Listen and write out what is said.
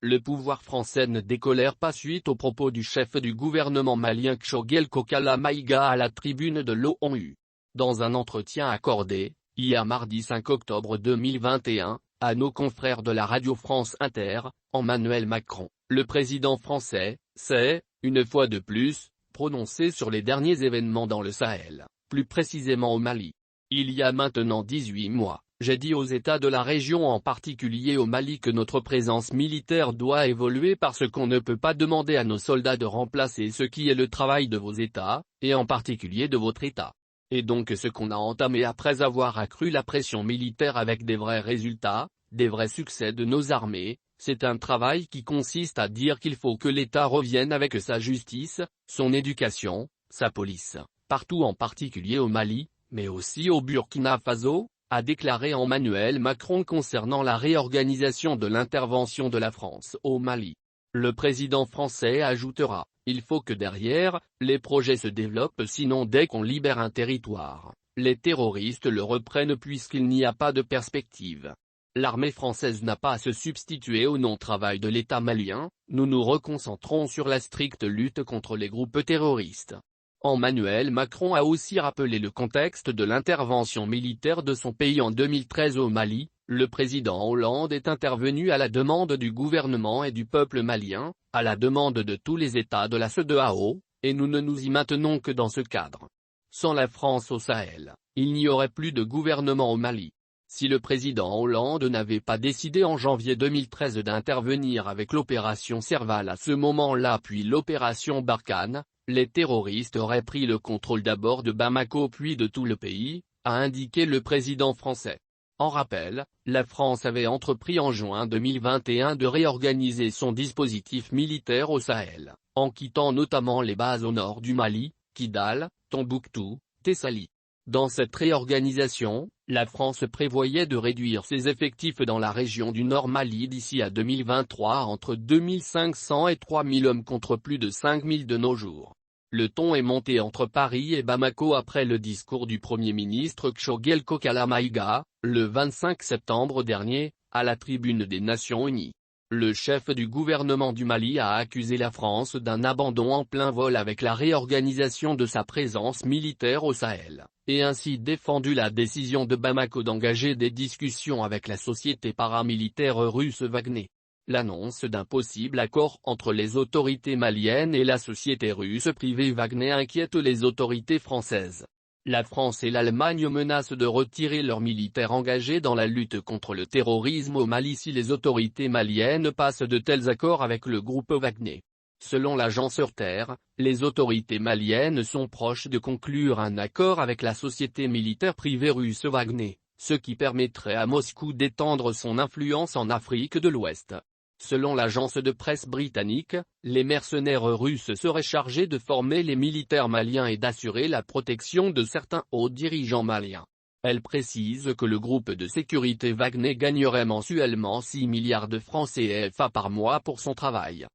le pouvoir français ne décolère pas suite aux propos du chef du gouvernement malien Choguel Kokala Maïga à la tribune de l'ONU. Dans un entretien accordé, hier mardi 5 octobre 2021, à nos confrères de la radio France Inter, Emmanuel Macron, le président français, s'est, une fois de plus, prononcé sur les derniers événements dans le Sahel, plus précisément au Mali. Il y a maintenant 18 mois, j'ai dit aux États de la région, en particulier au Mali, que notre présence militaire doit évoluer parce qu'on ne peut pas demander à nos soldats de remplacer ce qui est le travail de vos États, et en particulier de votre État. Et donc ce qu'on a entamé après avoir accru la pression militaire avec des vrais résultats, des vrais succès de nos armées, c'est un travail qui consiste à dire qu'il faut que l'État revienne avec sa justice, son éducation, sa police, partout, en particulier au Mali, mais aussi au Burkina Faso, a déclaré Emmanuel Macron concernant la réorganisation de l'intervention de la France au Mali. Le président français ajoutera: il faut que derrière, les projets se développent, sinon dès qu'on libère un territoire, les terroristes le reprennent puisqu'il n'y a pas de perspective. L'armée française n'a pas à se substituer au non-travail de l'État malien, nous nous reconcentrons sur la stricte lutte contre les groupes terroristes. Emmanuel Macron a aussi rappelé le contexte de l'intervention militaire de son pays en 2013 au Mali. Le président Hollande est intervenu à la demande du gouvernement et du peuple malien, à la demande de tous les États de la CEDEAO, et nous ne nous y maintenons que dans ce cadre. Sans la France au Sahel, il n'y aurait plus de gouvernement au Mali. Si le président Hollande n'avait pas décidé en janvier 2013 d'intervenir avec l'opération Serval à ce moment-là puis l'opération Barkhane, les terroristes auraient pris le contrôle d'abord de Bamako puis de tout le pays, a indiqué le président français. En rappel, la France avait entrepris en juin 2021 de réorganiser son dispositif militaire au Sahel, en quittant notamment les bases au nord du Mali, Kidal, Tombouctou, Tessali. Dans cette réorganisation, la France prévoyait de réduire ses effectifs dans la région du Nord Mali d'ici à 2023 entre 2500 et 3000 hommes contre plus de 5000 de nos jours. Le ton est monté entre Paris et Bamako après le discours du Premier ministre Choguel Kokala Maïga, le 25 septembre dernier, à la tribune des Nations Unies. Le chef du gouvernement du Mali a accusé la France d'un abandon en plein vol avec la réorganisation de sa présence militaire au Sahel, et ainsi défendu la décision de Bamako d'engager des discussions avec la société paramilitaire russe Wagner. L'annonce d'un possible accord entre les autorités maliennes et la société russe privée Wagner inquiète les autorités françaises. La France et l'Allemagne menacent de retirer leurs militaires engagés dans la lutte contre le terrorisme au Mali si les autorités maliennes passent de tels accords avec le groupe Wagner. Selon l'agence Reuters, les autorités maliennes sont proches de conclure un accord avec la société militaire privée russe Wagner, ce qui permettrait à Moscou d'étendre son influence en Afrique de l'Ouest. Selon l'agence de presse britannique, les mercenaires russes seraient chargés de former les militaires maliens et d'assurer la protection de certains hauts dirigeants maliens. Elle précise que le groupe de sécurité Wagner gagnerait mensuellement 6 milliards de francs CFA par mois pour son travail.